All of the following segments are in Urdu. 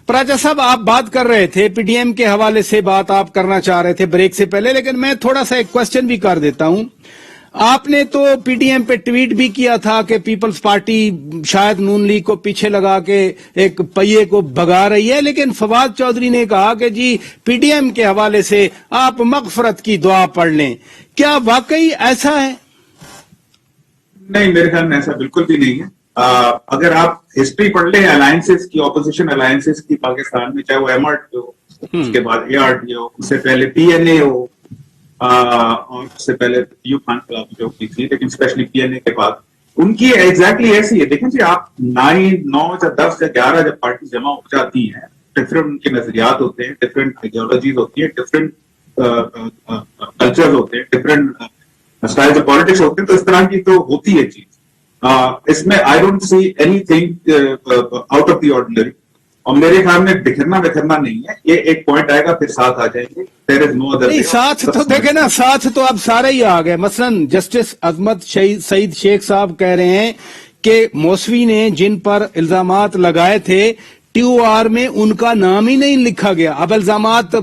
پراجا صاحب آپ بات کر رہے تھے پی ڈی ایم کے حوالے سے بات آپ کرنا چاہ رہے تھے بریک سے پہلے، لیکن میں تھوڑا سا ایک کوسچن بھی کر دیتا ہوں. آپ نے تو پی ڈی ایم پہ ٹویٹ بھی کیا تھا کہ پیپلز پارٹی شاید نون لیگ کو پیچھے لگا کے ایک پہیے کو بھگا رہی ہے، لیکن فواد چودھری نے کہا کہ جی پی ڈی ایم کے حوالے سے آپ مغفرت کی دعا پڑھ لیں. کیا واقعی ایسا ہے؟ نہیں، میرے خیال میں ایسا بالکل بھی نہیں ہے. اگر آپ ہسٹری پڑھ لیں الائنسز کی، اپوزیشن الائنسز کی پاکستان میں، چاہے وہ ایم آر ٹی ہو، اس کے بعد اے آر ٹی ہو، اس سے پہلے پی این اے ہو، اور اس سے پہلے یو خان خلاف جو کی تھی، لیکن اسپیشلی پی این اے کے بعد ان کی ایگزیکٹلی ایسی ہے. دیکھیں جی، آپ 9 یا 10 یا 11 جب پارٹی جمع ہو جاتی ہیں، ڈفرنٹ ان کے نظریات ہوتے ہیں، ڈفرنٹ آئیڈیالوجیز ہوتی ہیں، ڈفرنٹ کلچر ہوتے ہیں، ڈفرنٹ اسٹائل آف پالیٹکس ہوتے ہیں، تو اس طرح کی تو ہوتی ہے چیز. اس میں I don't see any thing out of the ordinary. اور میرے خیال میں بکھرنا نہیں ہے. یہ ایک پوائنٹ آئے گا پھر ساتھ آ جائیں گے. There is no other way. ساتھ تو دیکھیں نا، ساتھ تو اب سارے ہی آ گئے. مثلا جسٹس عظمت سعید شیخ صاحب کہہ رہے ہیں کہ موسوی نے جن پر الزامات لگائے تھے ٹی او آر میں ان کا نام ہی نہیں لکھا گیا. اب الزامات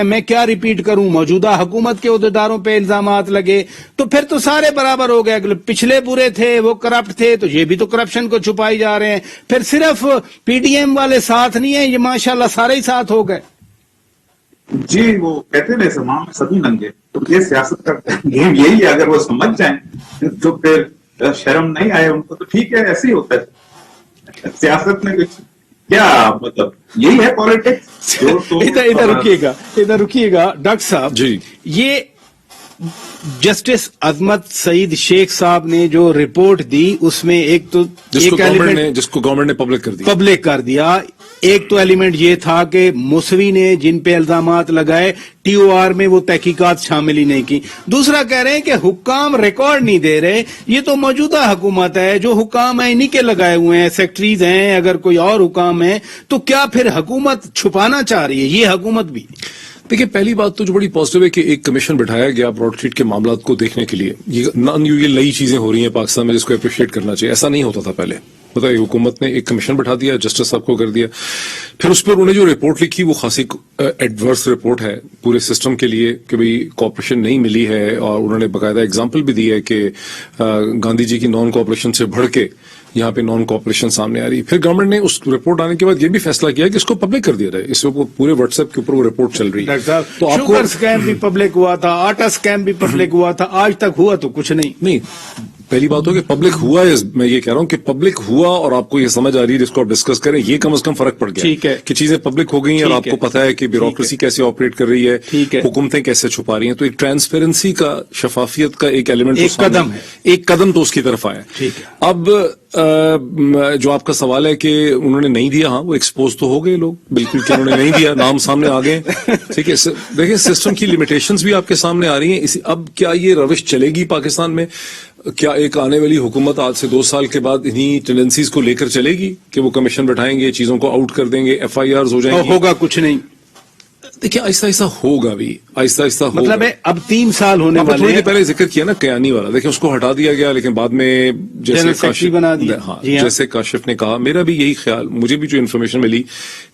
میں کیا ریپیٹ کروں، موجودہ حکومت کے عہدیداروں پہ الزامات لگے تو پھر تو سارے برابر ہو گئے. پچھلے برے تھے، وہ کرپٹ تھے، تو یہ بھی تو کرپشن کو چھپائی جا رہے ہیں. پھر صرف پی ڈی ایم والے ساتھ نہیں ہیں، یہ ماشاءاللہ سارے ہی ساتھ ہو گئے. جی، وہ کہتے ہیں زماں میں سبھی ننگے. تو یہ سیاست کا گیم یہی ہے. اگر وہ سمجھ جائیں تو پھر شرم نہیں آئے ان کو تو ٹھیک ہے، ایسے ہی ہوتا ہے سیاست میں. کچھ کیا مطلب، یہی ہے پالیٹکس. ادھر رکیے گا ڈاکٹر صاحب جی. یہ جسٹس عظمت سعید شیخ صاحب نے جو رپورٹ دی اس میں ایک تو جس کو گورنمنٹ نے پبلک کر دیا، ایک تو ایلیمنٹ یہ تھا کہ موسوی نے جن پہ الزامات لگائے ٹی او آر میں وہ تحقیقات شامل ہی نہیں کی. دوسرا کہہ رہے ہیں کہ حکام ریکارڈ نہیں دے رہے. یہ تو موجودہ حکومت ہے، جو حکام ہیں انہی کے لگائے ہوئے ہیں، سیکٹریز ہیں. اگر کوئی اور حکام ہیں تو کیا پھر حکومت چھپانا چاہ رہی ہے؟ یہ حکومت بھی دیکھیں، پہلی بات تو جو بڑی پازیٹو ہے کہ ایک کمیشن بٹھایا گیا براڈ اسٹریٹ کے معاملات کو دیکھنے کے لیے. یہ نئی چیزیں ہو رہی ہیں پاکستان میں جس کو اپریشیٹ کرنا چاہیے. ایسا نہیں ہوتا تھا پہلے. بتائیے، حکومت نے ایک کمیشن بٹھا دیا، جسٹس صاحب کو کر دیا، پھر اس پر انہوں نے جو رپورٹ لکھی وہ خاصی ایڈورس رپورٹ ہے پورے سسٹم کے لیے کہ بھئی کوآپریشن نہیں ملی ہے. اور انہوں نے باقاعدہ اگزامپل بھی دی ہے کہ گاندھی جی کی نان کوآپریشن سے بڑھ کے یہاں پہ نان کوآپریشن سامنے آ رہی ہے. پھر گورنمنٹ نے اس رپورٹ آنے کے بعد یہ بھی فیصلہ کیا کہ اس کو پبلک کر دیا جائے. اس کے اوپر پورے واٹس ایپ کے اوپر وہ رپورٹ چل رہی ہے. تو شوگر اسکیم بھی پبلک ہوا تھا، آٹا اسکیم بھی پبلک ہوا تھا، آج تک ہوا تو کچھ نہیں. پہلی بات ہو کہ پبلک ہوا ہے. میں یہ کہہ رہا ہوں کہ پبلک ہوا اور آپ کو یہ سمجھ آ رہی ہے جس کو آپ ڈسکس کریں، یہ کم از کم فرق پڑ گیا. ٹھیک ہے کہ چیزیں پبلک ہو گئی ہیں اور آپ کو پتا ہے کہ بیوروکریسی کیسے آپریٹ کر رہی ہے، حکومتیں کیسے چھپا رہی ہیں. تو ایک ٹرانسپیرنسی کا، شفافیت کا ایک ایلیمنٹ، ایک قدم تو اس کی طرف آیا. اب جو آپ کا سوال ہے کہ انہوں نے نہیں دیا، ہاں وہ ایکسپوز تو ہو گئے لوگ بالکل کہ انہوں نے نہیں دیا، نام سامنے آ گئے. ٹھیک ہے، دیکھیں سسٹم کی لمیٹیشنز بھی آپ کے سامنے آ رہی ہیں. اب کیا یہ روش چلے گی پاکستان میں؟ کیا ایک آنے والی حکومت آج سے 2 سال کے بعد انہی ٹینڈنسیز کو لے کر چلے گی کہ وہ کمیشن بٹھائیں گے، چیزوں کو آؤٹ کر دیں گے، ایف آئی آرز ہو جائیں گے؟ ہوگا کچھ نہیں. دیکھیے آہستہ آہستہ ہوگا بھی، آہستہ آہستہ ہوگا. مطلب ہے اب 3 سال ہونے والے ہیں. تھوڑی دیر پہلے ذکر کیا نا کیانی والا، دیکھیں اس کو ہٹا دیا گیا لیکن بعد میں جیسے جیسے کاشف نے کہا، میرا بھی یہی خیال، مجھے بھی جو انفارمیشن ملی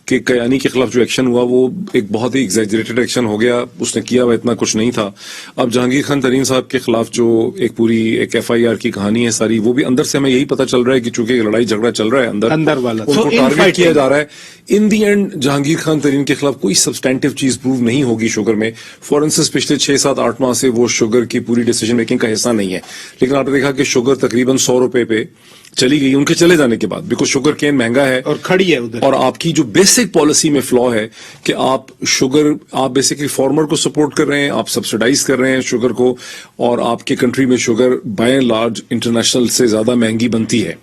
کہ کیانی کے خلاف جو ایکشن ہوا وہ ایک بہت ہی ایگزیجریٹڈ ایکشن ہو گیا. اس نے کیا وہ اتنا کچھ نہیں تھا. اب جہانگیر خان ترین صاحب کے خلاف جو ایک پوری ایک ایف آئی آر کی کہانی ہے ساری، وہ بھی اندر سے ہمیں یہی پتا چل رہا ہے کہ چونکہ لڑائی جھگڑا چل رہا ہے اندر والا، ان کو ٹارگیٹ کیا جا رہا ہے. ان دی اینڈ جہانگیر خان ترین کے خلاف کوئی سبسٹینٹیو چیز پروو نہیں ہوگی شوگر میں. فورنسس پچھلے 6, 7, 8 ماہ سے وہ شوگر کی پوری ڈیسیجن میکنگ کا حصہ نہیں ہے. لیکن آپ نے دیکھا کہ شوگر تقریباً 100 روپے پہ چلی گئی ان کے چلے جانے کے بعد، بیکاز شوگر کین مہنگا ہے اور کھڑی ہے ادھر. اور آپ کی جو بیسک پالیسی میں فلا ہے کہ آپ شوگر، آپ بیسکلی فارمر کو سپورٹ کر رہے ہیں، آپ سبسیڈائز کر رہے ہیں شوگر کو، اور آپ کے کنٹری میں sugar by and large international سے زیادہ مہنگی بنتی ہے.